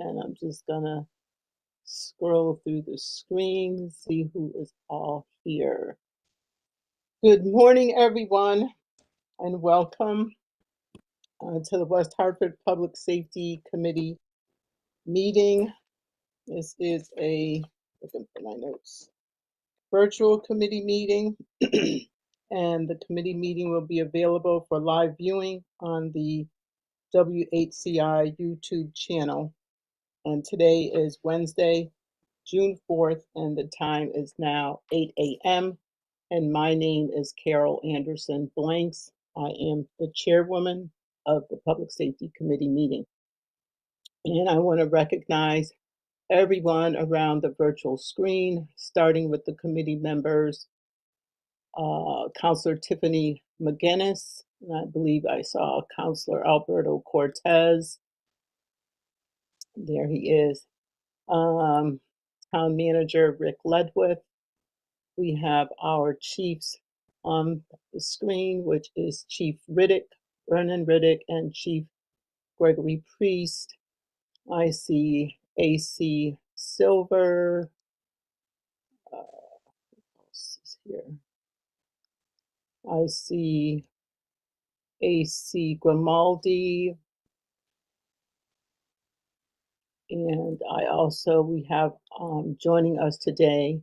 and I'm just gonna scroll through the screen, see who is all here. Good morning, everyone, and welcome to the West Hartford Public Safety Committee meeting. This is looking for my notes, virtual committee meeting, and the committee meeting will be available for live viewing on the WHCI YouTube channel. And today is Wednesday, June 4th, and the time is now 8 a.m. And my name is Carol Anderson Blanks. I am the chairwoman of the Public Safety Committee meeting. And I want to recognize everyone around the virtual screen, starting with the committee members, Councilor Tiffany McGinnis, and I believe I saw Councilor Alberto Cortez. There he is. Town Manager Rick Ledwith. We have our chiefs on the screen, which is Chief Riddick, Vernon Riddick, and Chief Gregory Priest. I see AC Silver. What else is here? I see AC Grimaldi. And we have joining us today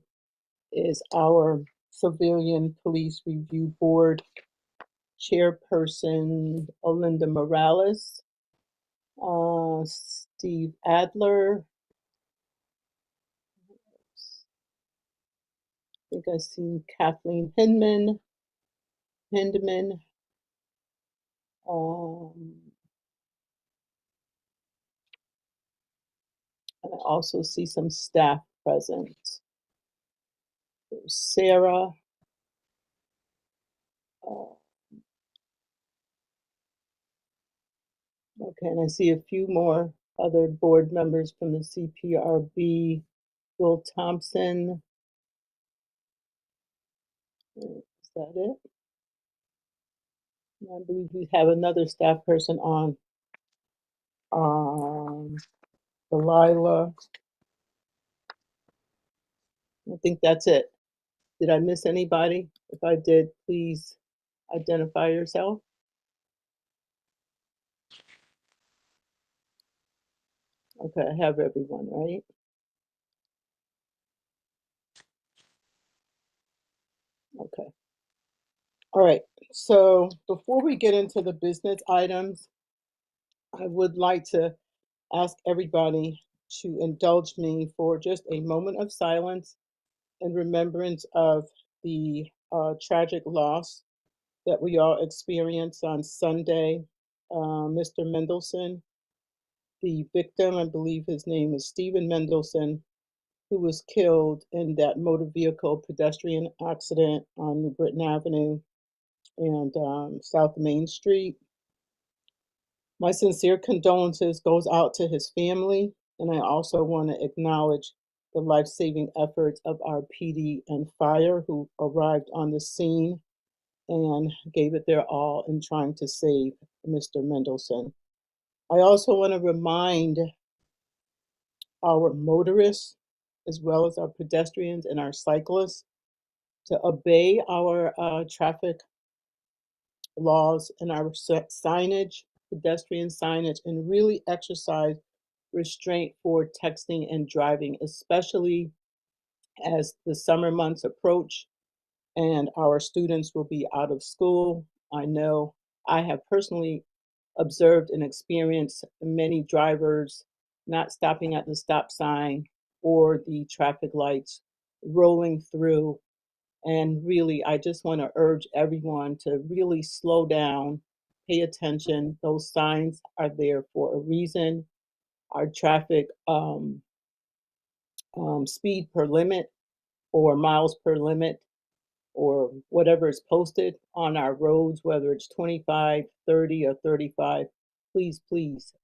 is our Civilian Police Review Board Chairperson, Olinda Morales, Steve Adler. I think I see Kathleen Hindman. And I also see some staff present. There's Sarah. Okay, and I see a few more other board members from the CPRB. Will Thompson. Is that it? I believe we have another staff person on. Delilah. I think that's it. Did I miss anybody? If I did, please identify yourself. Okay, I have everyone, right? Okay. All right. So before we get into the business items, I would like to ask everybody to indulge me for just a moment of silence in remembrance of the tragic loss that we all experienced on Sunday. Mr. Mendelson, the victim, I believe his name is Stephen Mendelson, who was killed in that motor vehicle pedestrian accident on New Britain Avenue and South Main Street. My sincere condolences goes out to his family, and I also want to acknowledge the life-saving efforts of our PD and fire who arrived on the scene and gave it their all in trying to save Mr. Mendelson. I also want to remind our motorists, as well as our pedestrians and our cyclists, to obey our traffic laws and our signage, pedestrian signage, and really exercise restraint for texting and driving, especially as the summer months approach and our students will be out of school. I know I have personally observed and experienced many drivers not stopping at the stop sign or the traffic lights, rolling through. And really, I just want to urge everyone to really slow down, pay attention. Those signs are there for a reason. Our traffic speed per limit or miles per limit or whatever is posted on our roads, whether it's 25, 30, or 35, please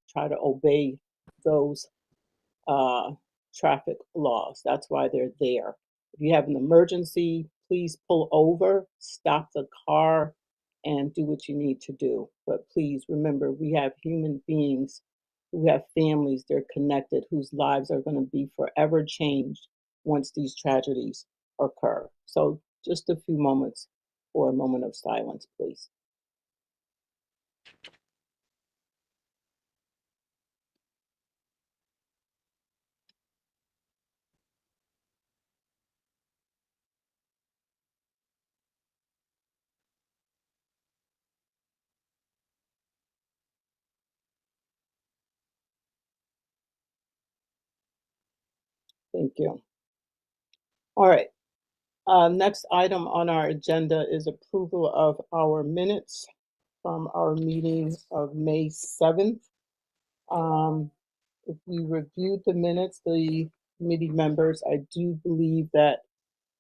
try to obey those traffic laws. That's why they're there. If you have an emergency, please pull over, stop the car, and do what you need to do. But please remember, we have human beings who have families, they're connected, whose lives are going to be forever changed once these tragedies occur. So just a few moments for a moment of silence, please. Thank you. All right. Next item on our agenda is approval of our minutes from our meeting of May 7th. If we reviewed the minutes, the committee members, I do believe that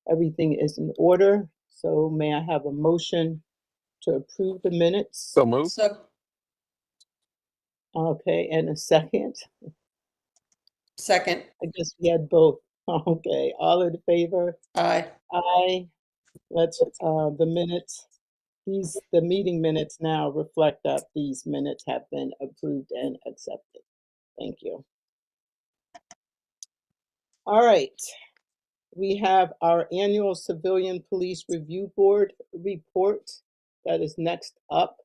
everything is in order. So may I have a motion to approve the minutes? So moved. Okay, and a second? Second. I guess we had both. Okay, all in favor? Aye. Aye. Let's, the minutes, the meeting minutes now reflect that these minutes have been approved and accepted. Thank you. All right. We have our annual Civilian Police Review Board report that is next up.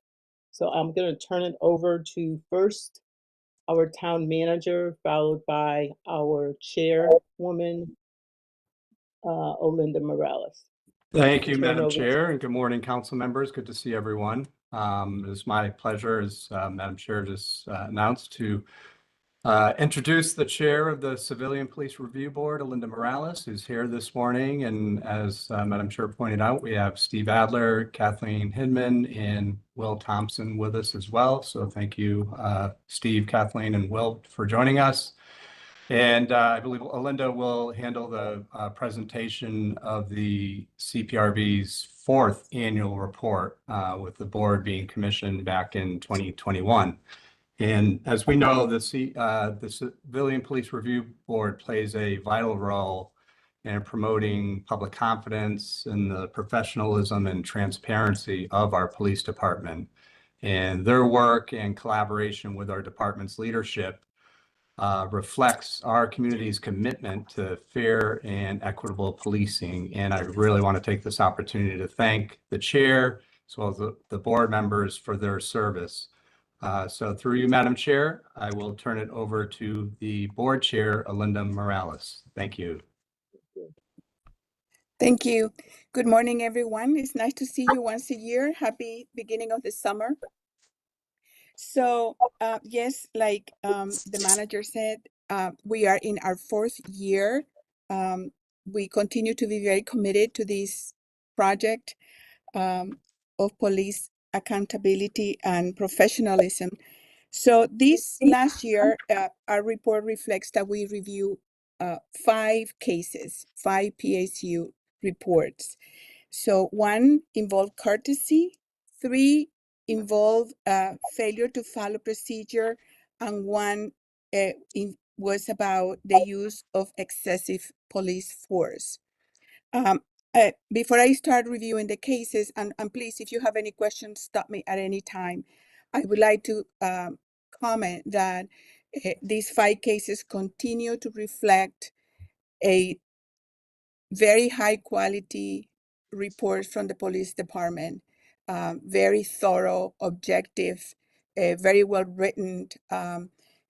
So I'm going to turn it over to first our town manager, followed by our chairwoman, Olinda Morales. Thank you, Turn Madam over Chair, and good morning, council members. Good to see everyone. It is my pleasure, as Madam Chair just announced, to introduce the chair of the Civilian Police Review Board, Olinda Morales, who's here this morning. And as Madam Chair pointed out, we have Steve Adler, Kathleen Hidman, and Will Thompson with us as well. So thank you, Steve, Kathleen, and Will for joining us. And I believe Olinda will handle the presentation of the CPRB's fourth annual report, with the board being commissioned back in 2021. And as we know, the Civilian Police Review Board plays a vital role in promoting public confidence in the professionalism and transparency of our police department. And their work and collaboration with our department's leadership reflects our community's commitment to fair and equitable policing. And I really want to take this opportunity to thank the chair as well as the board members for their service. So through you, Madam Chair, I will turn it over to the board chair, Olinda Morales. Thank you. Thank you. Good morning, everyone. It's nice to see you once a year. Happy beginning of the summer. So yes, like the manager said, we are in our fourth year. We continue to be very committed to this project of police accountability and professionalism. So this last year, our report reflects that we review 5 cases, 5 PSU reports. So 1 involved courtesy, 3 involved failure to follow procedure, and 1 was about the use of excessive police force. Before I start reviewing the cases, and please, if you have any questions, stop me at any time. I would like to comment that these 5 cases continue to reflect a very high quality report from the police department, very thorough, objective, very well written.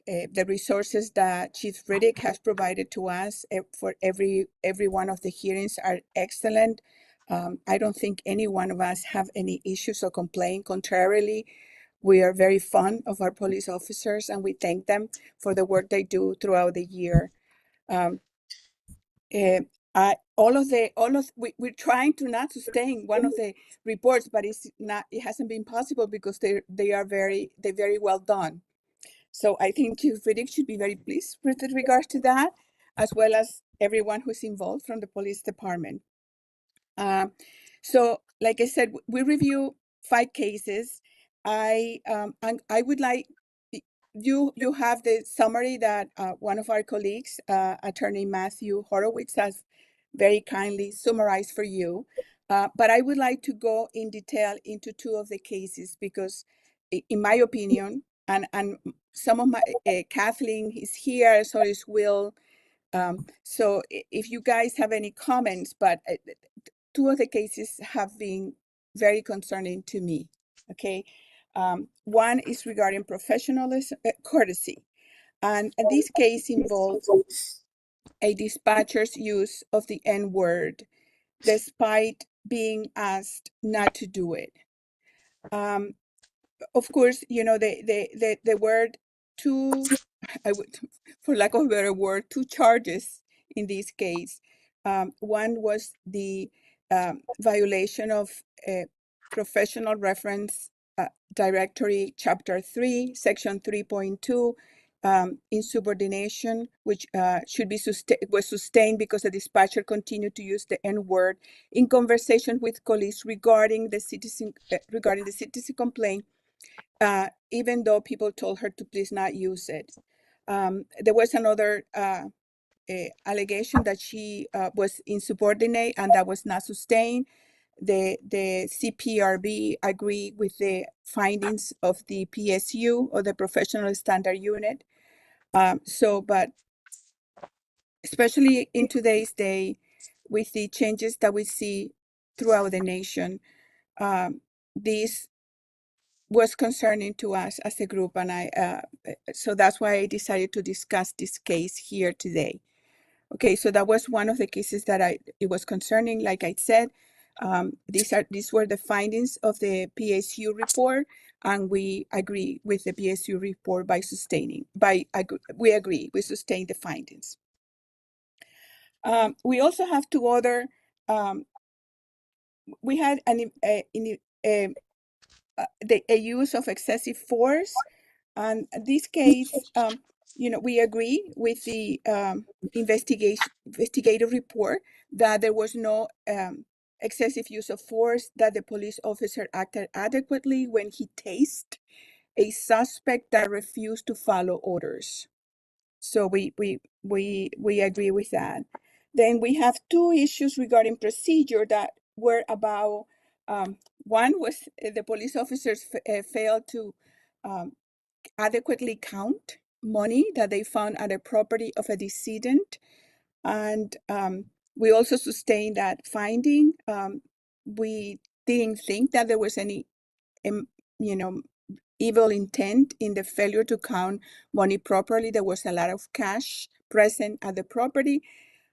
The resources that Chief Riddick has provided to us for every one of the hearings are excellent. I don't think any one of us have any issues or complaint. Contrarily, we are very fond of our police officers and we thank them for the work they do throughout the year. We're trying to not sustain one of the reports, but it hasn't been possible because they're very well done. So I think Chief Riddick should be very pleased with regards to that, as well as everyone who's involved from the police department. So like I said, we review 5 cases. I would like you have the summary that one of our colleagues, Attorney Matthew Horowitz, has very kindly summarized for you. But I would like to go in detail into 2 of the cases because, in my opinion, and some of my Kathleen is here, so is Will. So if you guys have any comments, but two of the cases have been very concerning to me. Okay, one is regarding professionalism, courtesy, and this case involves a dispatcher's use of the N-word, despite being asked not to do it. Of course, you know, the word two, I would, for lack of a better word, two charges in this case. One was the violation of professional reference directory, chapter 3, section 3.2, insubordination, which should be was sustained because the dispatcher continued to use the N-word in conversation with colleagues regarding the citizen complaint, even though people told her to please not use it. There was another allegation that she was insubordinate, and that was not sustained. The CPRB agreed with the findings of the PSU, or the Professional Standard Unit. But especially in today's day, with the changes that we see throughout the nation, this was concerning to us as a group, and so that's why I decided to discuss this case here today. Okay, so that was one of the cases that it was concerning. Like I said, these were the findings of the PSU report, and we agree with the PSU report by sustaining. We agree we sustain the findings. We also have two other. We had a use of excessive force, and this case, you know, we agree with the investigative report that there was no excessive use of force, that the police officer acted adequately when he tased a suspect that refused to follow orders. So we agree with that. Then we have two issues regarding procedure that were about. One was the police officers failed to adequately count money that they found at a property of a decedent, and we also sustained that finding. We didn't think that there was any, you know, evil intent in the failure to count money properly. There was a lot of cash present at the property.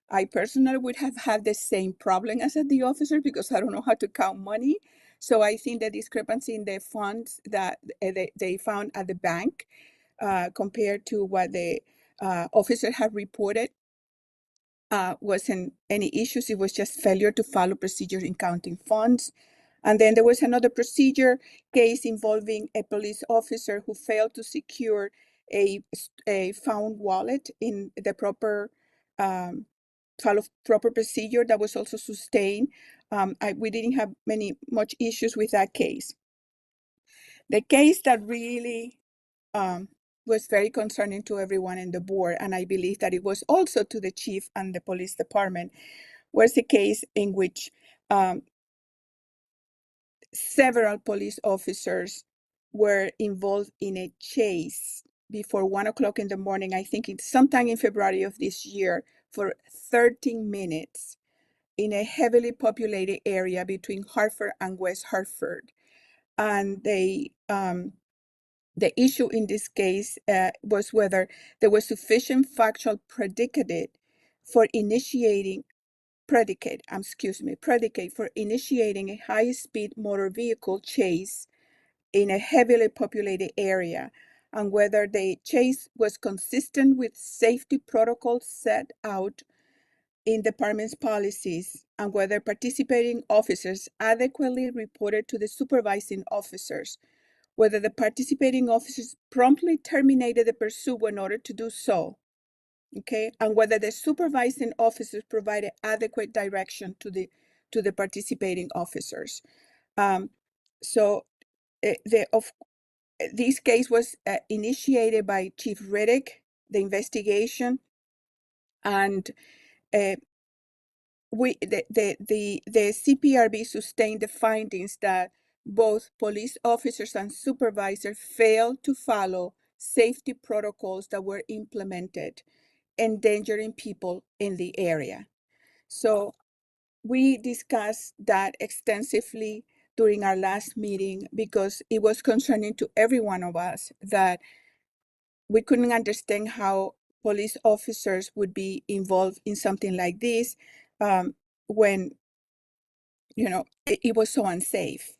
I personally would have had the same problem as the officer, because I don't know how to count money. So I think the discrepancy in the funds that they found at the bank compared to what the officer had reported wasn't any issues. It was just failure to follow procedures in counting funds. And then there was another procedure case involving a police officer who failed to secure a found wallet in the proper follow proper procedure. That was also sustained. We didn't have much issues with that case. The case that really was very concerning to everyone in the board, and I believe that it was also to the chief and the police department, was the case in which several police officers were involved in a chase before 1 o'clock in the morning. I think it's sometime in February of this year, for 13 minutes in a heavily populated area between Hartford and West Hartford. And the issue in this case was whether there was sufficient factual predicate for initiating a high-speed motor vehicle chase in a heavily populated area, and whether the chase was consistent with safety protocols set out in department's policies, and whether participating officers adequately reported to the supervising officers, whether the participating officers promptly terminated the pursuit in order to do so, okay, and whether the supervising officers provided adequate direction to the participating officers. This case was initiated by Chief Riddick, the investigation, and the CPRB sustained the findings that both police officers and supervisors failed to follow safety protocols that were implemented, endangering people in the area. So we discussed that extensively during our last meeting because it was concerning to every one of us that we couldn't understand how police officers would be involved in something like this when, it was so unsafe.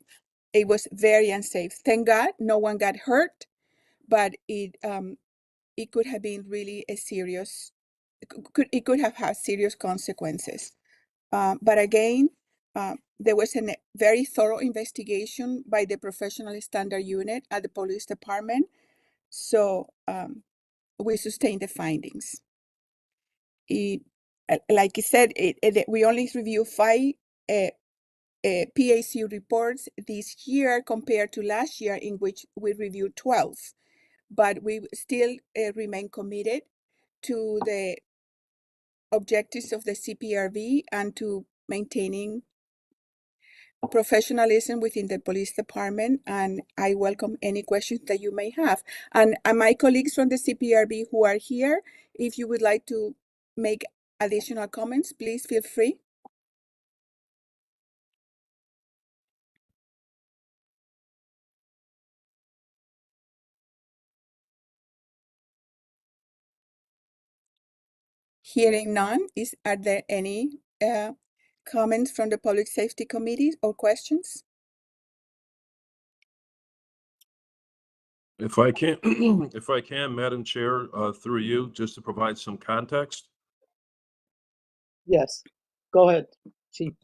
It was very unsafe. Thank God no one got hurt, but it could have been really a serious, it could have had serious consequences. But again, there was a very thorough investigation by the Professional Standard Unit at the police department. So we sustained the findings. Like I said, we only review 5 PAC reports this year compared to last year, in which we reviewed 12. But we still remain committed to the objectives of the CPRV and to maintaining professionalism within the police department, and I welcome any questions that you may have. And my colleagues from the CPRB who are here, if you would like to make additional comments, please feel free. Hearing none, are there any comments from the Public Safety Committee or questions? If I can, if I can, Madam Chair, through you, just to provide some context. Yes, go ahead, Chief.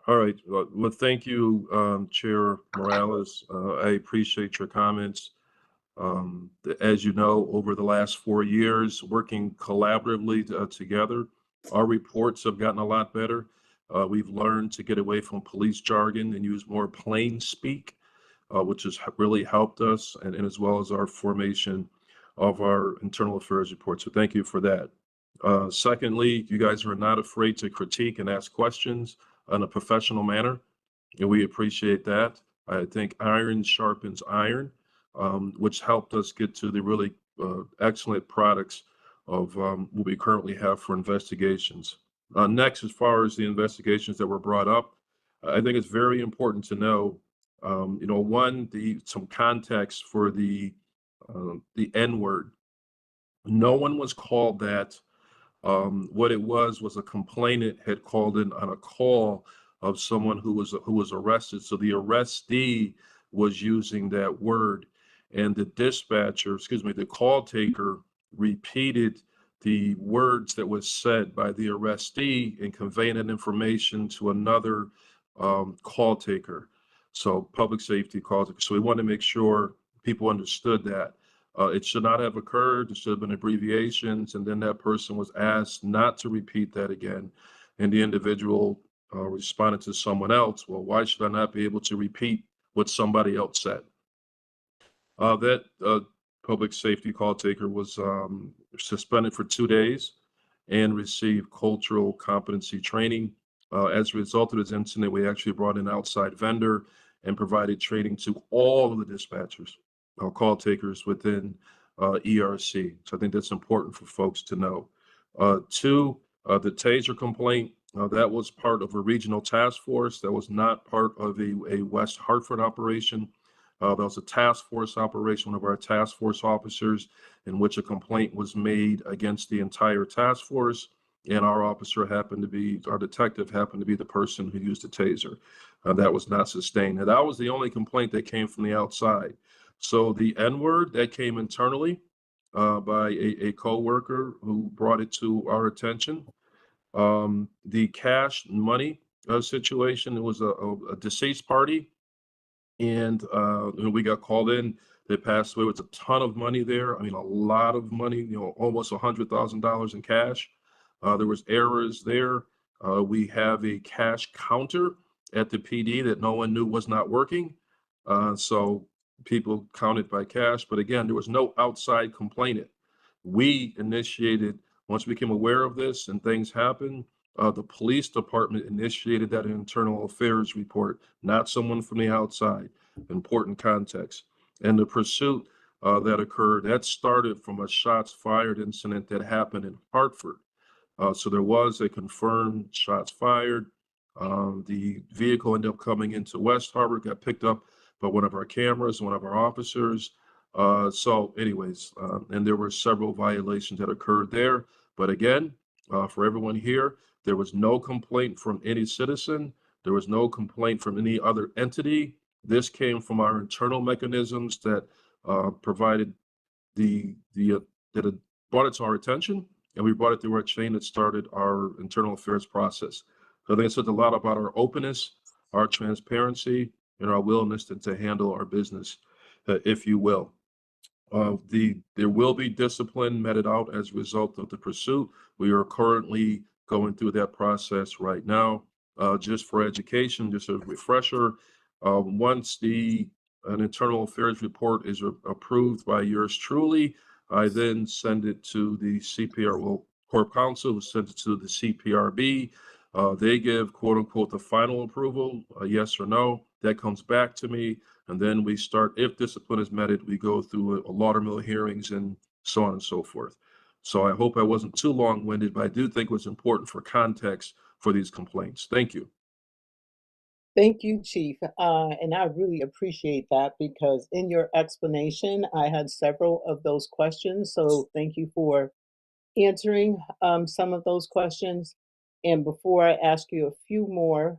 All right. Well, thank you, Chair Morales. I appreciate your comments. As you know, over the last 4 years, working collaboratively together, our reports have gotten a lot better. We've learned to get away from police jargon and use more plain speak, which has really helped us, and as well as our formation of our internal affairs report. So thank you for that. Secondly, you guys are not afraid to critique and ask questions in a professional manner, and we appreciate that. I think iron sharpens iron, which helped us get to the really excellent products of what we currently have for investigations. Next, as far as the investigations that were brought up, I think it's very important to know, some context for the N-word. No one was called that. What it was a complainant had called in on a call of someone who was arrested. So the arrestee was using that word, and the the call taker repeated the words that was said by the arrestee and conveying that information to another call taker. So public safety call taker. So we want to make sure people understood that. It should not have occurred. It should have been abbreviations. And then that person was asked not to repeat that again. And the individual responded to someone else, well, why should I not be able to repeat what somebody else said? That public safety call taker was suspended for 2 days and received cultural competency training. As a result of this incident, we actually brought in an outside vendor and provided training to all of the dispatchers, call takers within ERC. So I think that's important for folks to know. Two, the taser complaint, that was part of a regional task force. That was not part of a West Hartford operation. That was a task force operation, one of our task force officers, in which a complaint was made against the entire task force. And our detective happened to be the person who used the taser. That was not sustained. And that was the only complaint that came from the outside. So the N-word, that came internally by a co-worker who brought it to our attention. The cash money situation, it was a deceased party, and we got called in. They passed away with a ton of money there. I mean, a lot of money, almost $100,000 in cash. There was errors there. We have a cash counter at the PD that no one knew was not working. So people counted by cash, but again, there was no outside complainant. We initiated, once we became aware of this and things happened, the police department initiated that internal affairs report, not someone from the outside. important context. And the pursuit that occurred, that started from a shots fired incident that happened in Hartford. So there was a confirmed shots fired. The vehicle ended up coming into West Harbor, got picked up by one of our cameras, one of our officers. So anyways, and there were several violations that occurred there. But again, for everyone here, there was no complaint from any citizen. There was no complaint from any other entity. This came from our internal mechanisms that provided that it brought it to our attention, and we brought it through our chain that started our internal affairs process. So I think it says a lot about our openness, our transparency, and our willingness to handle our business, if you will. There will be discipline meted out as a result of the pursuit. We are currently going through that process right now. Just for education, just a refresher, once an internal affairs report is approved by yours truly, I then send it to the CPR, well, Corp Counsel, who sends it to the CPRB. They give, quote unquote, the final approval, yes or no. That comes back to me. And then we start, if discipline is meted, we go through a laudermill hearings and so on and so forth. So I hope I wasn't too long-winded, but I do think it was important for context for these complaints. Thank you. Thank you, Chief. And I really appreciate that because in your explanation, I had several of those questions. So thank you for answering some of those questions. And before I ask you a few more,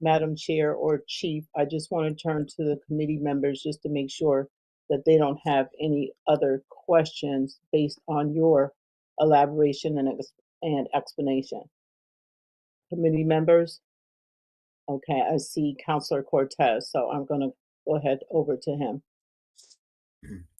Madam Chair or Chief, I just want to turn to the committee members just to make sure that they don't have any other questions based on your elaboration and explanation. Committee members? Okay, I see Councilor Cortez, so I'm going to go ahead over to him.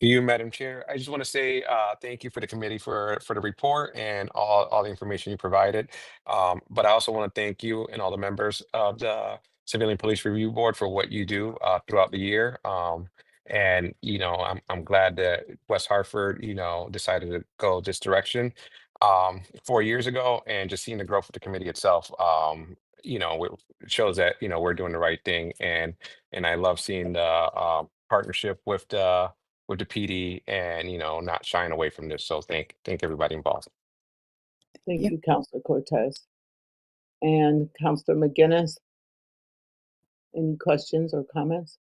You, Madam Chair, I just want to say thank you for the committee for the report and all the information you provided. But I also want to thank you and all the members of the Civilian Police Review Board for what you do throughout the year. And I'm glad that West Hartford decided to go this direction 4 years ago, and just seeing the growth of the committee itself. It shows that we're doing the right thing, and I love seeing the partnership with the PD and not shying away from this. So thank everybody involved. Thank Yeah. you, Councilor Cortez. And Councilor McGinnis, any questions or comments?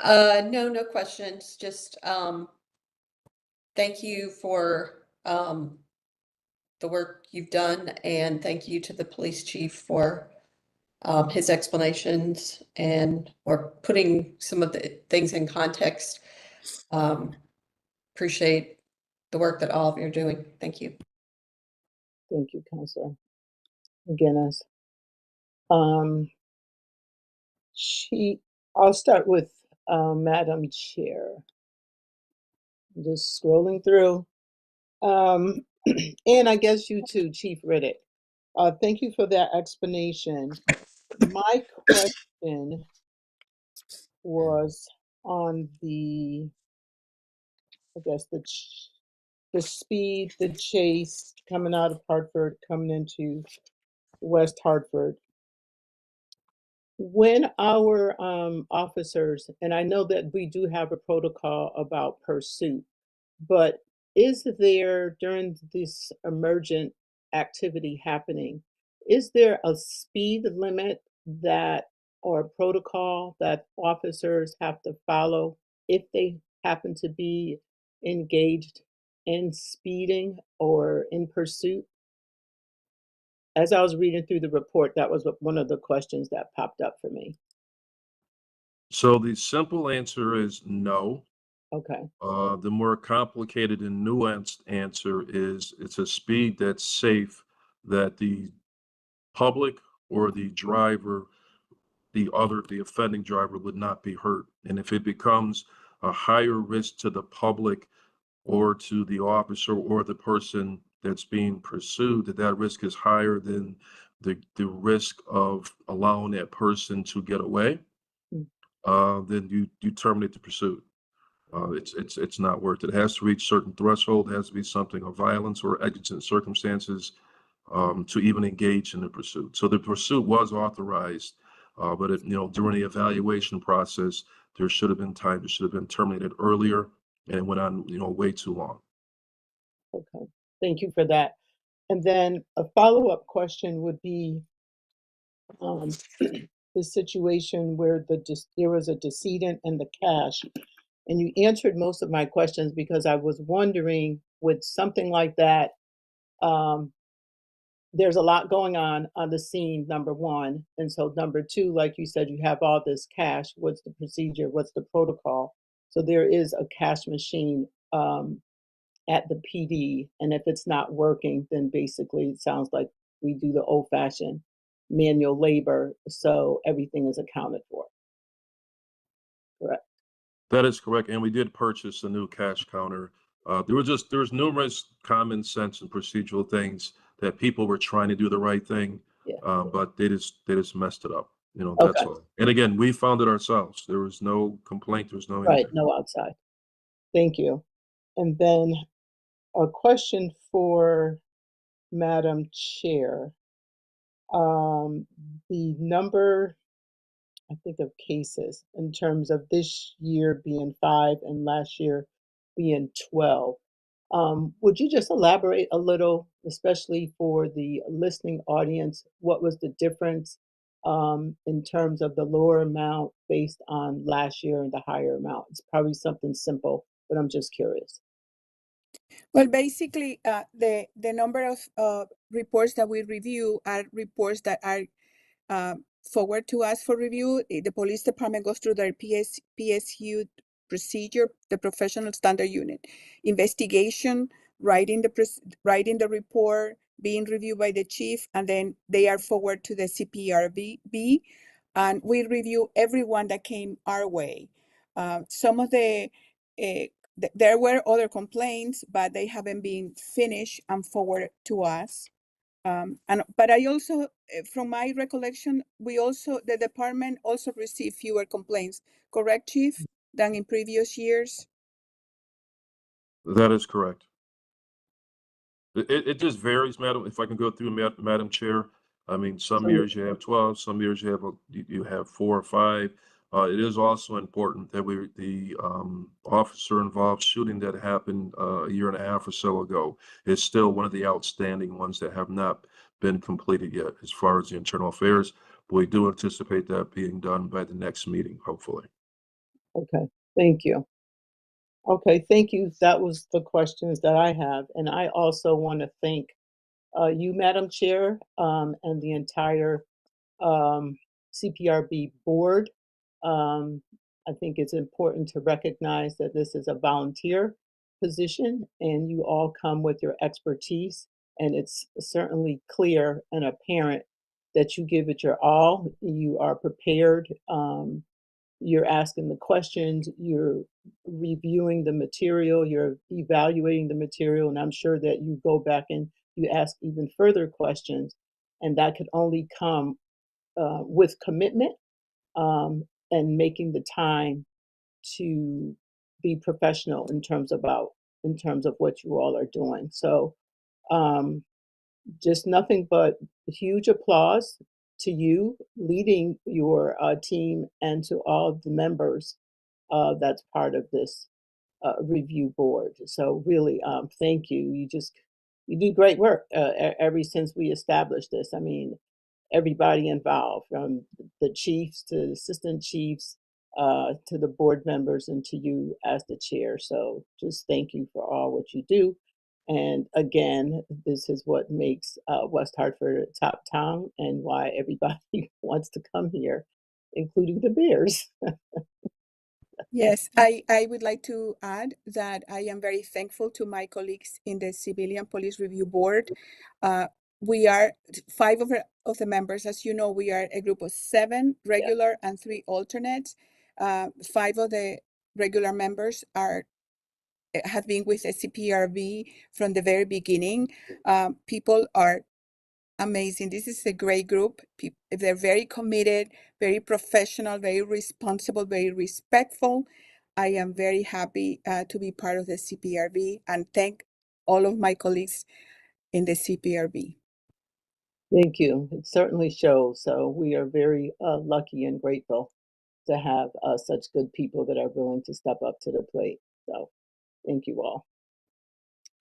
No questions. Just thank you for the work you've done, and thank you to the police chief for his explanations or putting some of the things in context. Appreciate the work that all of you are doing. Thank you. Thank you, Councilor McGinnis. I'll start with Madam Chair. I'm just scrolling through. And I guess you too, Chief Riddick. Thank you for that explanation. My question was on the speed, the chase coming out of Hartford, coming into West Hartford. When our officers, and I know that we do have a protocol about pursuit, but is there, during this emergent activity happening, is there a speed limit or a protocol that officers have to follow if they happen to be engaged in speeding or in pursuit? As I was reading through the report, that was one of the questions that popped up for me. So the simple answer is no. Okay. The more complicated and nuanced answer is it's a speed that's safe, that the public or the driver, the offending driver, would not be hurt. And if it becomes a higher risk to the public or to the officer or the person that's being pursued, that risk is higher than the risk of allowing that person to get away, then you terminate the pursuit. It's not worth it. It has to reach certain threshold. It has to be something of violence or exigent circumstances to even engage in the pursuit. So the pursuit was authorized But during the evaluation process, there should have been time. It should have been terminated earlier, and it went on, way too long. Okay, thank you for that. And then a follow-up question would be um, the situation where there was a decedent and the cash. And you answered most of my questions because I was wondering with something like that, there's a lot going on the scene, number one. And so number two, like you said, you have all this cash. What's the procedure? What's the protocol? So there is a cash machine at the PD. And if it's not working, then basically it sounds like we do the old fashioned manual labor. So everything is accounted for. Correct. That is correct, and we did purchase a new cash counter. There was numerous common sense and procedural things that people were trying to do the right thing, Yeah. but they just messed it up. That's Okay. all. And again, we found it ourselves. There was no complaint. There was no Right. anything. No outside. Thank you. And then a question for Madam Chair. The number, I think, of cases in terms of this year being 5 and last year being 12. Would you just elaborate a little, especially for the listening audience, what was the difference in terms of the lower amount based on last year and the higher amount? It's probably something simple, but I'm just curious. Well, basically, the number of reports that we review are reports that are forward to us for review. The police department goes through their PSU procedure, the professional standard unit, investigation, writing the report, being reviewed by the chief, and then they are forward to the CPRB, and we review everyone that came our way. Some of there were other complaints, but they haven't been finished and forwarded to us. But I also, from my recollection, the department also received fewer complaints, correct, Chief, than in previous years? That is correct. It just varies, Madam. If I can go through, Madam Chair. I mean, some years you have 12, some years you have 4 or 5. It is also important that the officer involved shooting that happened a year and a half or so ago is still one of the outstanding ones that have not been completed yet as far as the internal affairs. But we do anticipate that being done by the next meeting, hopefully. Okay, thank you. Okay, thank you. That was the questions that I have. And I also want to thank you, Madam Chair, and the entire CPRB board. I think it's important to recognize that this is a volunteer position and you all come with your expertise. And it's certainly clear and apparent that you give it your all. You are prepared. You're asking the questions, you're reviewing the material, you're evaluating the material, and I'm sure that you go back and you ask even further questions, and that could only come with commitment and making the time to be professional in terms of what you all are doing. So um, just nothing but huge applause to you leading your team and to all of the members that's part of this review board. So really, thank you. You do great work ever since we established this. I mean, everybody involved, from the chiefs to the assistant chiefs to the board members and to you as the chair. So just thank you for all what you do. And again, this is what makes West Hartford a top town and why everybody wants to come here, including the Bears. Yes, I would like to add that I am very thankful to my colleagues in the Civilian Police Review Board. We are 5 of the members, as you know, we are a group of 7 regular and 3 alternates. 5 of the regular members have been with the CPRB from the very beginning. People are amazing. This is a great group. They're very committed, very professional, very responsible, very respectful. I am very happy to be part of the CPRB and thank all of my colleagues in the CPRB. Thank you. It certainly shows. So we are very lucky and grateful to have such good people that are willing to step up to the plate. So thank you all.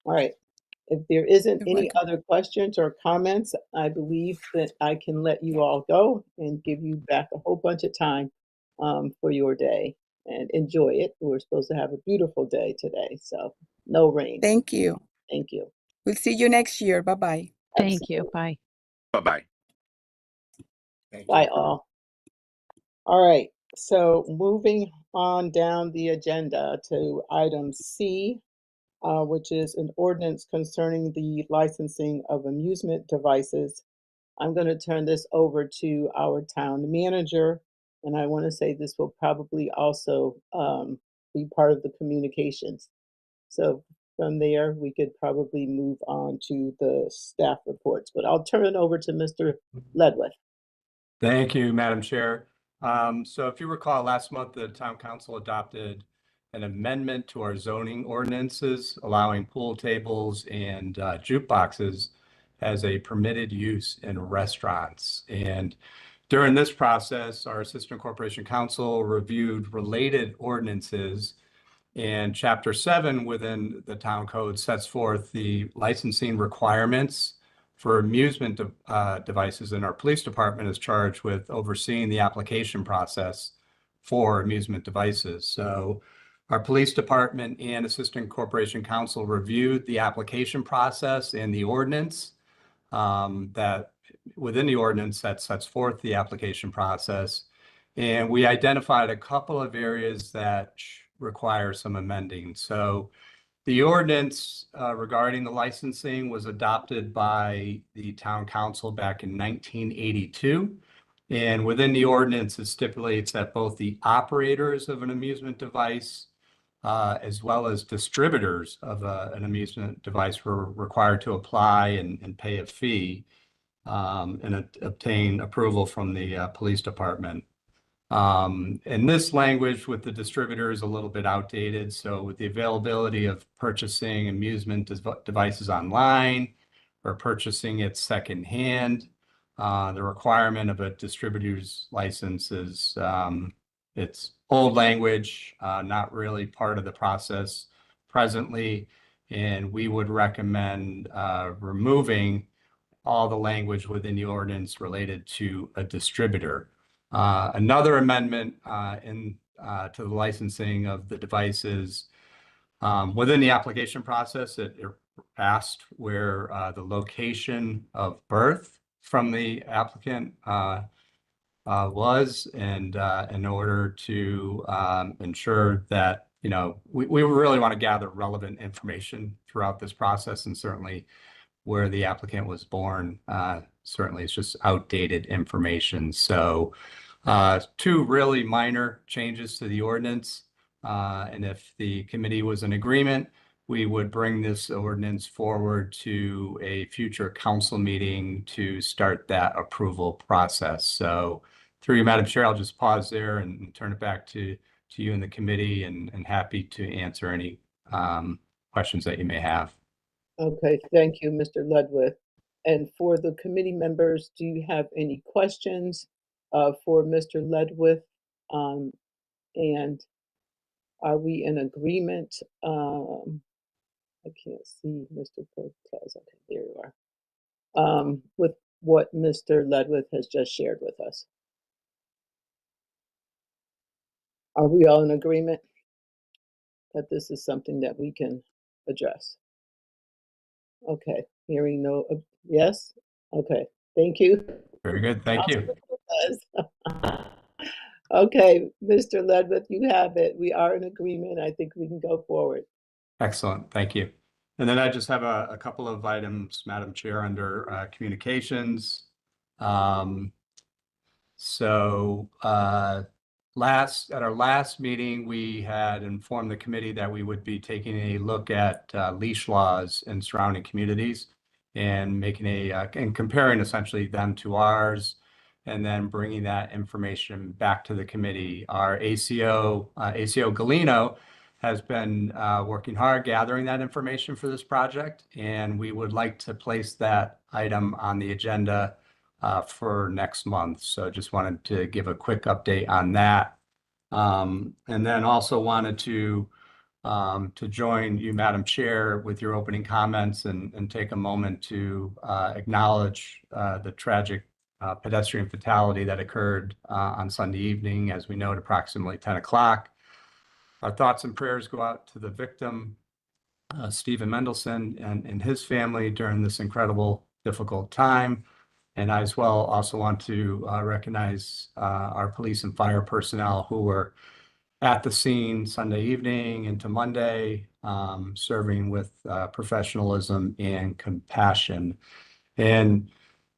All right. If there isn't You're any welcome. other questions or comments, I believe that I can let you all go and give you back a whole bunch of time for your day and enjoy it. We're supposed to have a beautiful day today, so no rain. Thank you. Thank you. We'll see you next year. Bye-bye. Thank you. Absolutely. Bye. Bye-bye. Bye all. All right, so moving on down the agenda to item C, which is an ordinance concerning the licensing of amusement devices. I'm going to turn this over to our town manager, and I want to say this will probably also be part of the communications. So from there, we could probably move on to the staff reports, but I'll turn it over to Mr. Ledwith. Thank you, Madam Chair. So if you recall, last month, the town council adopted an amendment to our zoning ordinances, allowing pool tables and jukeboxes as a permitted use in restaurants. And during this process, our Assistant Corporation Counsel reviewed related ordinances, and Chapter 7 within the town code sets forth the licensing requirements for amusement devices, and our police department is charged with overseeing the application process for amusement devices. So our police department and Assistant Corporation Counsel reviewed the application process and the ordinance that within the ordinance that sets forth the application process. And we identified a couple of areas that require some amending. So the ordinance regarding the licensing was adopted by the town council back in 1982. And within the ordinance, it stipulates that both the operators of an amusement device as well as distributors of an amusement device were required to apply and pay a fee and obtain approval from the police department. And this language with the distributor is a little bit outdated. So with the availability of purchasing amusement devices online or purchasing it secondhand, the requirement of a distributor's license is it's old language, not really part of the process presently. And we would recommend removing all the language within the ordinance related to a distributor. Another amendment to the licensing of the devices within the application process, it asked where the location of birth from the applicant was, and in order to ensure that, you know, we really want to gather relevant information throughout this process, and certainly where the applicant was born, certainly it's just outdated information. So two really minor changes to the ordinance. And if the committee was in agreement, we would bring this ordinance forward to a future council meeting to start that approval process. So through you, Madam Chair, I'll just pause there and turn it back to you and the committee, and happy to answer any questions that you may have. Okay, thank you, Mr. Ledwith. And for the committee members, do you have any questions for Mr. Ledwith? And are we in agreement? I can't see Mr. Cortez. Okay, there you are. With what Mr. Ledwith has just shared with us. Are we all in agreement that this is something that we can address? Okay, hearing no, yes? Okay, thank you. Very good, thank you. Okay, Mr. Ledwith, you have it. We are in agreement. I think we can go forward. Excellent, thank you. And then I just have a couple of items, Madam Chair, under communications. At our last meeting, we had informed the committee that we would be taking a look at leash laws in surrounding communities and making and comparing essentially them to ours, and then bringing that information back to the committee. Our ACO Galino has been working hard gathering that information for this project, and we would like to place that item on the agenda for next month. So just wanted to give a quick update on that. And then also wanted to join you, Madam Chair, with your opening comments and take a moment to acknowledge the tragic pedestrian fatality that occurred on Sunday evening, as we know, at approximately 10 o'clock. Our thoughts and prayers go out to the victim, Stephen Mendelson, and his family during this incredible, difficult time. And I as well also want to recognize our police and fire personnel who were at the scene Sunday evening into Monday, serving with professionalism and compassion. And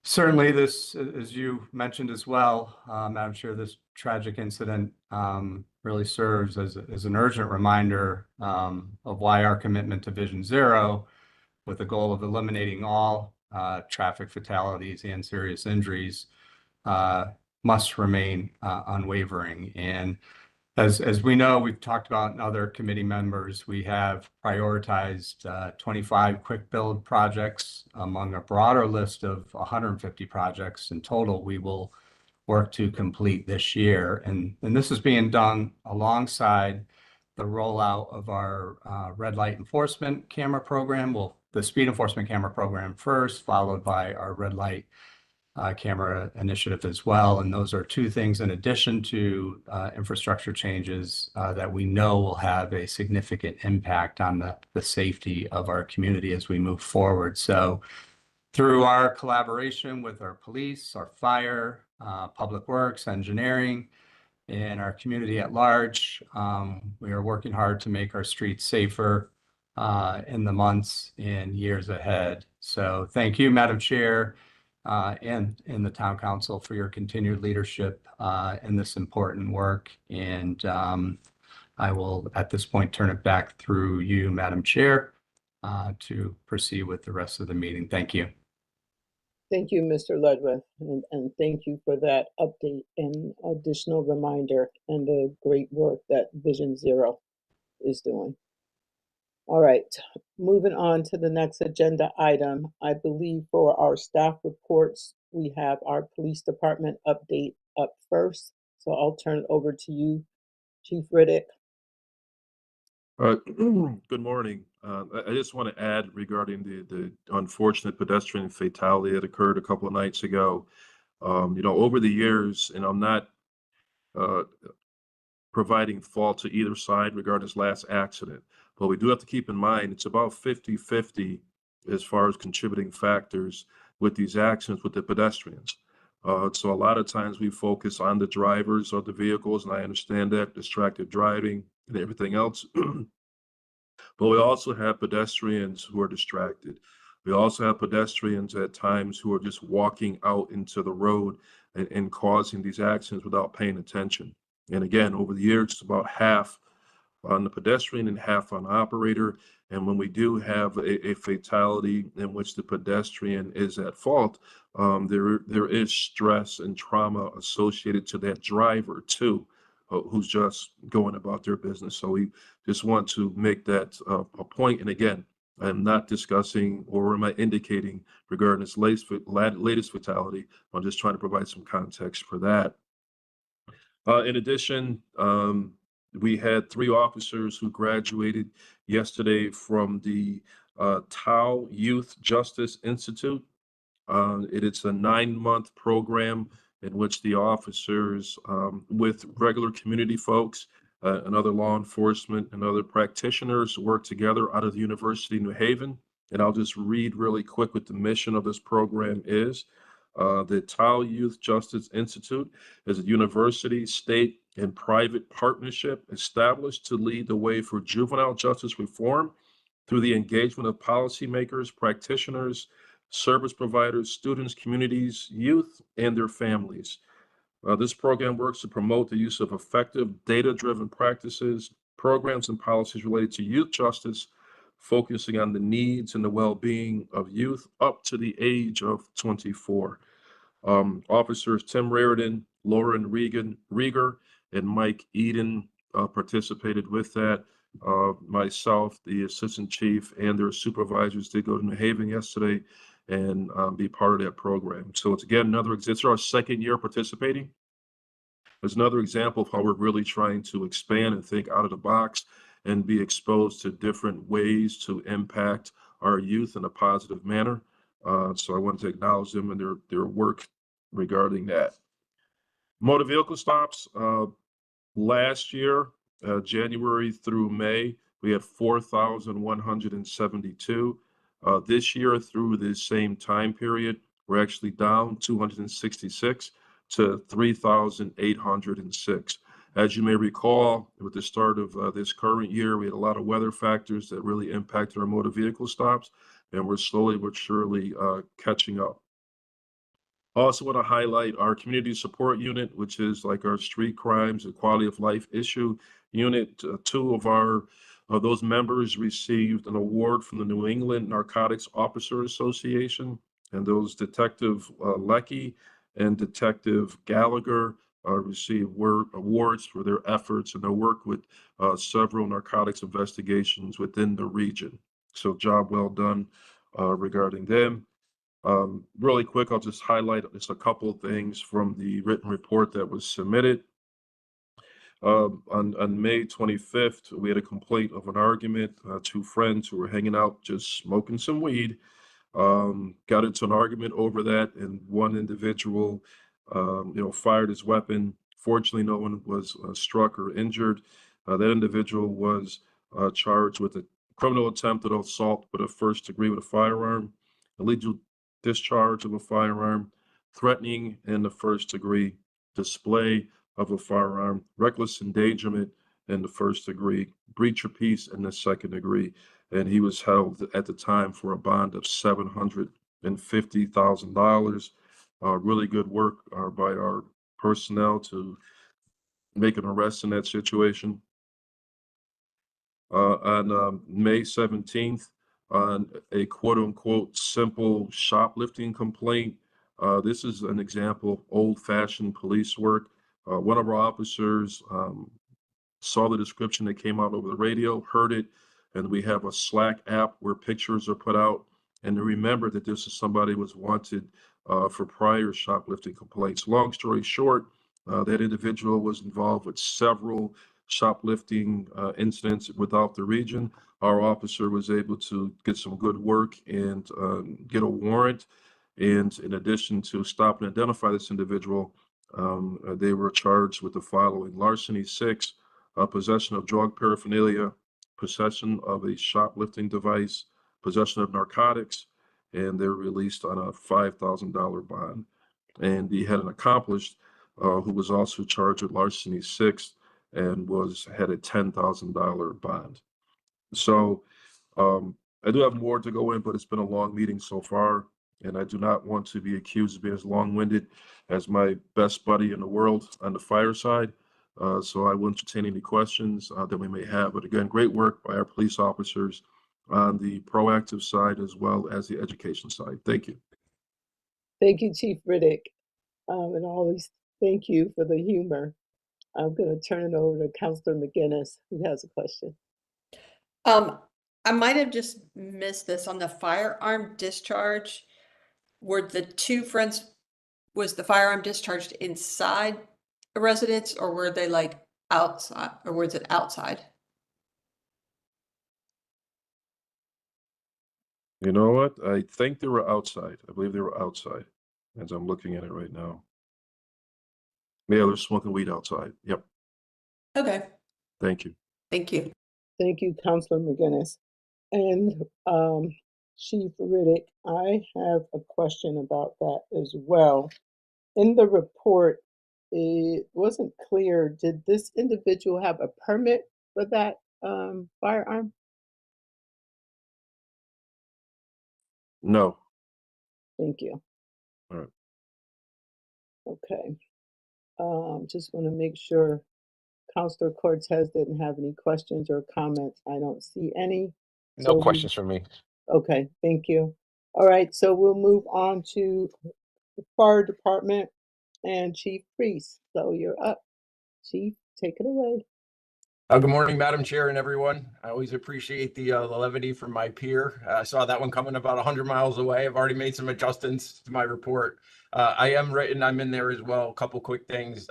certainly this, as you mentioned as well, Madam Chair, this tragic incident really serves as an urgent reminder of why our commitment to Vision Zero, with the goal of eliminating all traffic fatalities and serious injuries, must remain unwavering. And as we know, we've talked about in other committee members, we have prioritized 25 quick build projects among a broader list of 150 projects in total we will work to complete this year. And this is being done alongside the rollout of our red light enforcement camera program. Well, the speed enforcement camera program first, followed by our red light camera initiative as well. And those are two things in addition to infrastructure changes that we know will have a significant impact on the safety of our community as we move forward. So through our collaboration with our police, our fire, public works, engineering, and our community at large, we are working hard to make our streets safer in the months and years ahead. So thank you, Madam Chair, and the Town Council for your continued leadership in this important work. And I will, at this point, turn it back through you, Madam Chair, to proceed with the rest of the meeting. Thank you. Thank you, Mr. Ludwig, and thank you for that update and additional reminder and the great work that Vision Zero is doing. All right, moving on to the next agenda item. I believe for our staff reports, we have our police department update up first. So I'll turn it over to you, Chief Riddick. Good morning. I just want to add regarding the unfortunate pedestrian fatality that occurred a couple of nights ago. Over the years, and I'm not providing fault to either side regarding this last accident, but we do have to keep in mind it's about 50-50 as far as contributing factors with these accidents with the pedestrians. So a lot of times we focus on the drivers of the vehicles, and I understand that, distracted driving and everything else. But we also have pedestrians who are distracted. We also have pedestrians at times who are just walking out into the road and causing these accidents without paying attention. And again, over the years, it's about half on the pedestrian and half on the operator. And when we do have a fatality in which the pedestrian is at fault, there is stress and trauma associated to that driver too, who's just going about their business. So we just want to make that a point. And again, I'm not discussing or am I indicating regarding this latest fatality. I'm just trying to provide some context for that. In addition, we had 3 officers who graduated yesterday from the Tau Youth Justice Institute. It is a 9-month program in which the officers, with regular community folks and other law enforcement and other practitioners, work together out of the University of New Haven. And I'll just read really quick what the mission of this program is. The Tau Youth Justice Institute is a university, state, and private partnership established to lead the way for juvenile justice reform through the engagement of policymakers, practitioners, service providers, students, communities, youth, and their families. This program works to promote the use of effective data-driven practices, programs, and policies related to youth justice, focusing on the needs and the well-being of youth up to the age of 24. Officers Tim Raridan, Lauren Rieger, and Mike Eden participated with that. Myself, the assistant chief, and their supervisors did go to New Haven yesterday and be part of that program. So it's again it's our second year participating. There's another example of how we're really trying to expand and think out of the box and be exposed to different ways to impact our youth in a positive manner. So I want to acknowledge them and their work regarding that. Motor vehicle stops. Last year, January through May, we had 4,172. This year, through the same time period, we're actually down 266 to 3,806. As you may recall, with the start of this current year, we had a lot of weather factors that really impacted our motor vehicle stops, and we're slowly but surely catching up. I also want to highlight our community support unit, which is like our street crimes and quality of life issue unit. Two of those members received an award from the New England Narcotics Officer Association, and those Detective Lecky and Detective Gallagher received awards for their efforts and their work with several narcotics investigations within the region. So job well done regarding them. Really quick, I'll just highlight just a couple of things from the written report that was submitted. On May 25th, we had a complaint of an argument. Two friends who were hanging out just smoking some weed got into an argument over that, and one individual, fired his weapon. Fortunately, no one was struck or injured. That individual was charged with a criminal attempted assault with a first degree with a firearm, illegal discharge of a firearm, threatening in the first degree, display of a firearm, reckless endangerment in the first degree, breach of peace in the second degree, and he was held at the time for a bond of $750,000. Really good work by our personnel to make an arrest in that situation. On May 17th, on a quote unquote simple shoplifting complaint. This is an example of old fashioned police work. One of our officers saw the description that came out over the radio, heard it, and we have a Slack app where pictures are put out. And to remember that this is somebody who was wanted for prior shoplifting complaints. Long story short, that individual was involved with several shoplifting incidents without the region. Our officer was able to get some good work and get a warrant. And in addition to stop and identify this individual, they were charged with the following: larceny 6, possession of drug paraphernalia, possession of a shoplifting device, possession of narcotics, and they're released on a $5,000 bond. And he had an accomplice who was also charged with larceny 6 and had a $10,000 bond. So I do have more to go in, but it's been a long meeting so far, and I do not want to be accused of being as long-winded as my best buddy in the world on the fireside. So I will entertain any questions that we may have. But again, great work by our police officers on the proactive side as well as the education side. Thank you. Thank you, Chief Riddick. And always thank you for the humor. I'm going to turn it over to Counselor McGinnis, who has a question. I might have just missed this on the firearm discharge. Were the two friends, was the firearm discharged inside a residence, or were they like outside, or was it outside? You know what? I think they were outside. I believe they were outside as I'm looking at it right now. Yeah, they're smoking weed outside. Yep. Okay, Thank you. thank you. Thank you, Counselor McGinnis. And Chief Riddick, I have a question about that as well. In the report, it wasn't clear, did this individual have a permit for that firearm? No. Thank you. All right. Okay. Just want to make sure Counselor Cortez didn't have any questions or comments. I don't see any. No So questions for me. okay, thank you. All right, so we'll move on to the Fire Department and Chief Priest. So you're up. Chief, take it away. Good morning, Madam Chair and everyone. I always appreciate the levity from my peer. I saw that one coming about 100 miles away. I've already made some adjustments to my report. I'm in there as well. A couple quick things.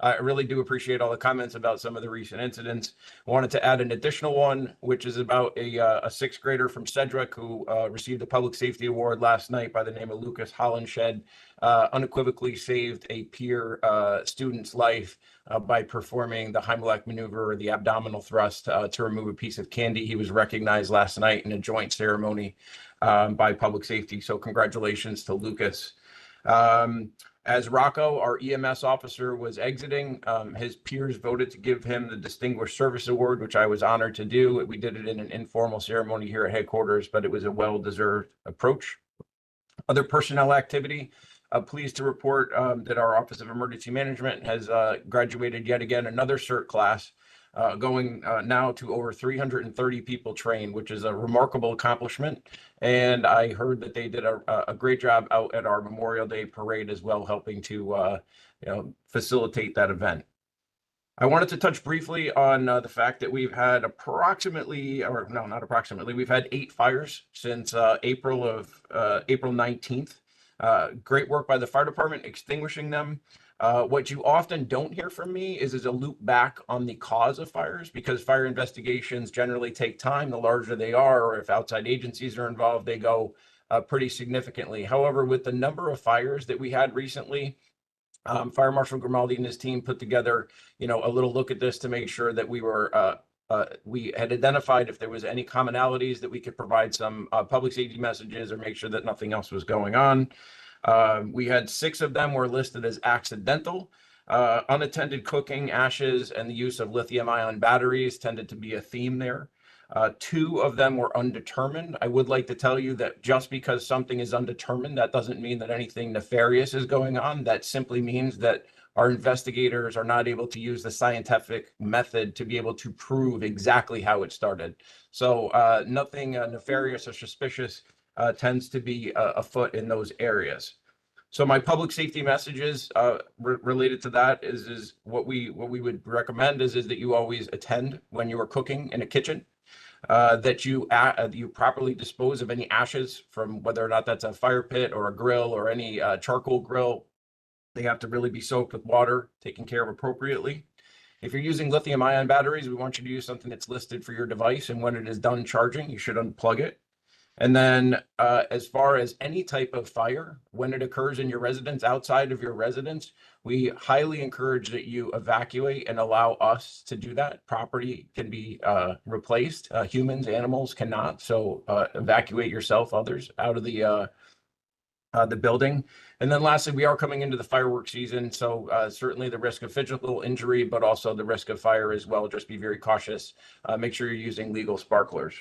I really do appreciate all the comments about some of the recent incidents. Wanted to add an additional one, which is about a sixth grader from Sedgwick who received a public safety award last night by the name of Lucas Hollenshed. Unequivocally saved a peer student's life by performing the Heimlich maneuver or the abdominal thrust to remove a piece of candy. He was recognized last night in a joint ceremony by public safety. So congratulations to Lucas. As Rocco, our EMS officer, was exiting, his peers voted to give him the Distinguished Service Award, which I was honored to do. We did it in an informal ceremony here at headquarters, but it was a well-deserved approach. Other personnel activity. Pleased to report that our Office of Emergency Management has graduated yet again another CERT class, going now to over 330 people trained, which is a remarkable accomplishment. And I heard that they did a great job out at our Memorial Day parade as well, helping to facilitate that event. I wanted to touch briefly on the fact that we've had we've had 8 fires since April 19th. Great work by the fire department extinguishing them. What you often don't hear from me is a loop back on the cause of fires, because fire investigations generally take time. The larger they are, or if outside agencies are involved, they go pretty significantly. However, with the number of fires that we had recently, Fire Marshal Grimaldi and his team put together, a little look at this to make sure that we had identified if there was any commonalities that we could provide some public safety messages or make sure that nothing else was going on. We had 6 of them were listed as accidental. Unattended cooking, ashes, and the use of lithium-ion batteries tended to be a theme there. 2 of them were undetermined. I would like to tell you that just because something is undetermined, that doesn't mean that anything nefarious is going on. That simply means that our investigators are not able to use the scientific method to be able to prove exactly how it started. So nothing nefarious or suspicious tends to be afoot in those areas. So my public safety messages related to that is what we would recommend is that you always attend when you are cooking in a kitchen. That you properly dispose of any ashes from whether or not that's a fire pit or a grill or any charcoal grill. They have to really be soaked with water, taken care of appropriately. If you're using lithium-ion batteries, we want you to use something that's listed for your device, and when it is done charging, you should unplug it. And then as far as any type of fire, when it occurs in your residence, outside of your residence, we highly encourage that you evacuate and allow us to do that. Property can be replaced. Humans, animals cannot. So evacuate yourself, others out of the building. And then lastly, we are coming into the fireworks season. So certainly the risk of physical injury, but also the risk of fire as well. Just be very cautious. Make sure you're using legal sparklers.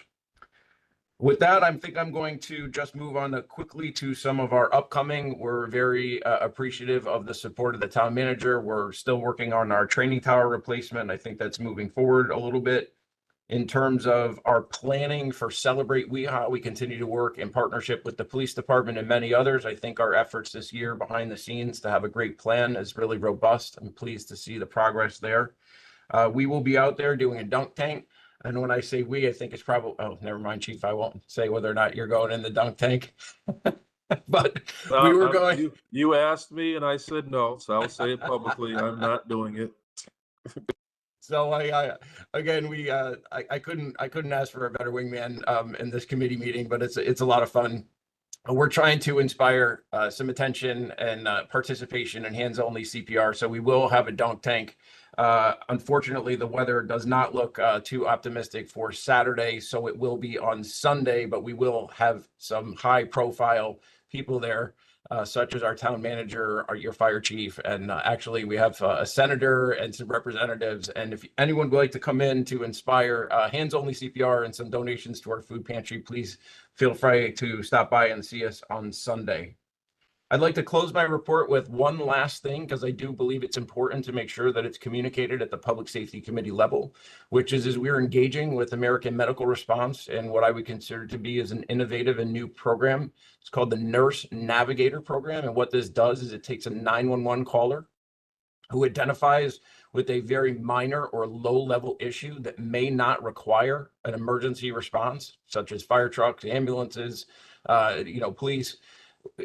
With that, I think I'm going to just move on quickly to some of our upcoming. We're very appreciative of the support of the town manager. We're still working on our training tower replacement. I think that's moving forward a little bit. In terms of our planning for Celebrate WeHa, we continue to work in partnership with the police department and many others. I think our efforts this year behind the scenes to have a great plan is really robust. I'm pleased to see the progress there. We will be out there doing a dunk tank. And when I say we, I think it's probably, oh, never mind, Chief. I won't say whether or not you're going in the dunk tank. But we were going. You asked me and I said no, so I'll say it publicly. I'm not doing it. So I couldn't ask for a better wingman in this committee meeting, but it's a lot of fun. We're trying to inspire some attention and participation in hands-only CPR. So we will have a dunk tank. Unfortunately, the weather does not look too optimistic for Saturday, so it will be on Sunday, but we will have some high-profile people there, such as our town manager, your fire chief, and actually we have a senator and some representatives. And if anyone would like to come in to inspire hands-only CPR and some donations to our food pantry, please feel free to stop by and see us on Sunday. I'd like to close my report with one last thing, because I do believe it's important to make sure that it's communicated at the Public Safety Committee level, which is we're engaging with American Medical Response and what I would consider to be as an innovative and new program. It's called the Nurse Navigator Program. And what this does is it takes a 911 caller who identifies with a very minor or low-level issue that may not require an emergency response, such as fire trucks, ambulances, police.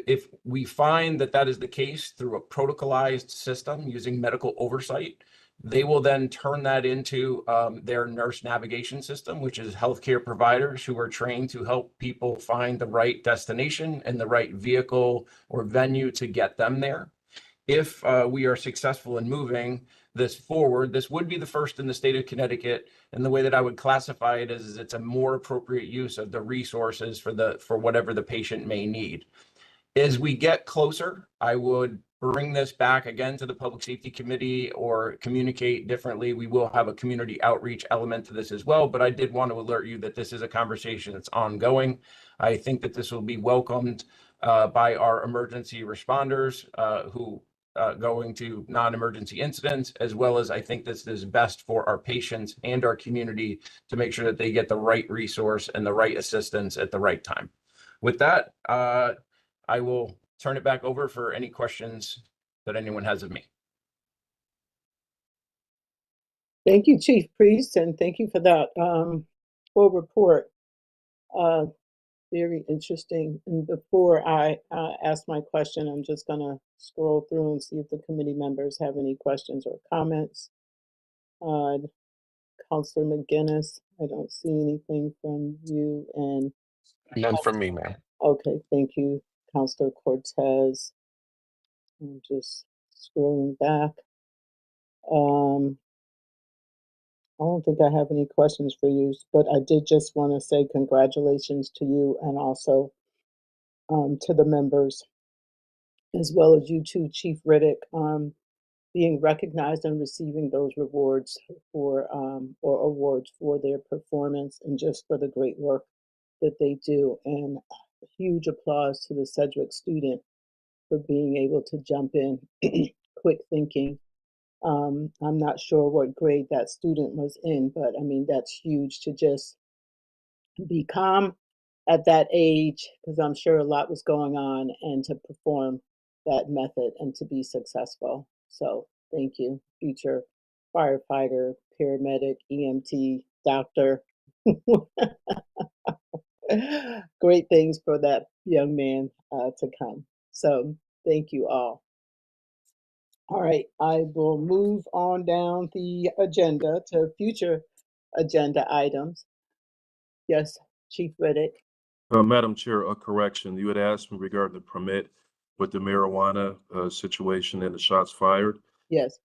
If we find that that is the case through a protocolized system using medical oversight, they will then turn that into their nurse navigation system, which is healthcare providers who are trained to help people find the right destination and the right vehicle or venue to get them there. If we are successful in moving this forward, this would be the first in the state of Connecticut. And the way that I would classify it is it's a more appropriate use of the resources for whatever the patient may need. As we get closer, I would bring this back again to the Public Safety Committee or communicate differently. We will have a community outreach element to this as well, but I did want to alert you that this is a conversation that's ongoing. I think that this will be welcomed by our emergency responders who going to non-emergency incidents, as well as I think this is best for our patients and our community to make sure that they get the right resource and the right assistance at the right time. With that, I will turn it back over for any questions that anyone has of me. Thank you, Chief Priest, and thank you for that full report. Very interesting. And before I ask my question, I'm just going to scroll through and see if the committee members have any questions or comments. Counselor McGinnis, I don't see anything from you. And None from me, ma'am. okay, thank you, Counselor Cortez. I'm just scrolling back. I don't think I have any questions for you, but I did just want to say congratulations to you and also to the members, as well as you too, Chief Riddick, being recognized and receiving those rewards for or awards for their performance and just for the great work that they do. And huge applause to the Sedgwick student for being able to jump in, quick thinking. I'm not sure what grade that student was in, but I mean, that's huge to just be calm at that age, because I'm sure a lot was going on, and to perform that method and to be successful. So thank you, future firefighter, paramedic, EMT, doctor. Great things for that young man to come. So thank you all. All right, I will move on down the agenda to future agenda items. Yes, Chief Riddick. Madam Chair, a correction. You had asked me regarding the permit with the marijuana situation and the shots fired. Yes.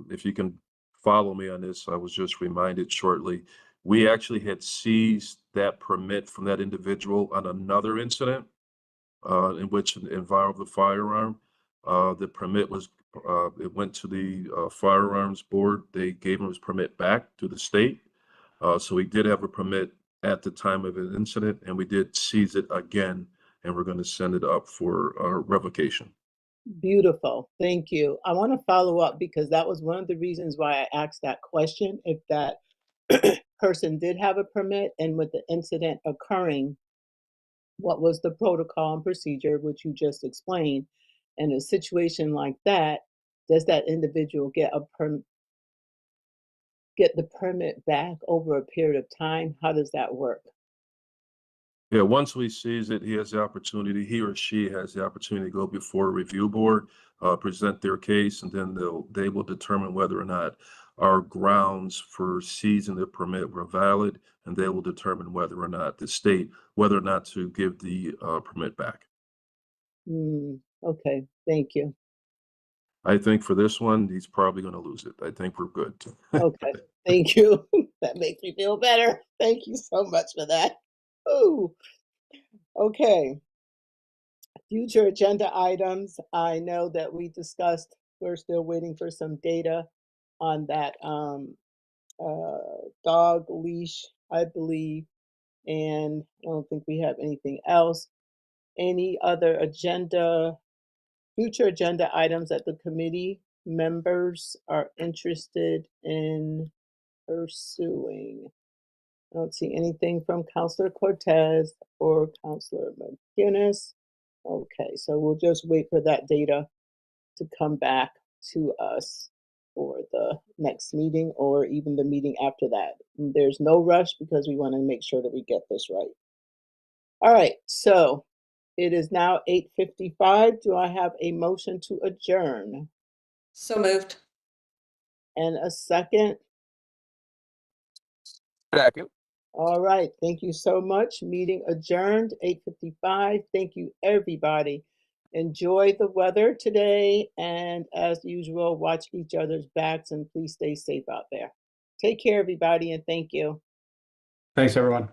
If you can follow me on this, I was just reminded shortly. We actually had seized that permit from that individual on another incident in which it involved the firearm. The permit was, it went to the firearms board. They gave him his permit back to the state. So he did have a permit at the time of an incident, and we did seize it again, and we're going to send it up for revocation. Beautiful. Thank you. I want to follow up because that was one of the reasons why I asked that question. If that person did have a permit, and with the incident occurring, what was the protocol and procedure, which you just explained? In a situation like that, does that individual get the permit back over a period of time? How does that work? Yeah, once we seize it, he or she has the opportunity to go before a review board, present their case, and then they will determine whether or not our grounds for seizing the permit were valid, and they will determine whether or not whether or not to give the permit back. Okay, thank you. I think for this one, he's probably going to lose it. I think we're good. Okay, thank you. That makes me feel better. Thank you so much for that. Ooh. Okay. Future agenda items. I know that we discussed, we're still waiting for some data on that dog leash, I believe. And I don't think we have anything else. Any other future agenda items that the committee members are interested in pursuing? I don't see anything from Counselor Cortez or Counselor McGinnis. Okay, so we'll just wait for that data to come back to us. for the next meeting or even the meeting after that. There's no rush because we want to make sure that we get this right. All right, so it is now 8:55. Do I have a motion to adjourn? So moved. And a second? Second. All right, thank you so much. Meeting adjourned, 8:55. Thank you, everybody. Enjoy the weather today, and as usual, watch each other's backs and please stay safe out there. Take care, everybody, and thank you. Thanks, everyone.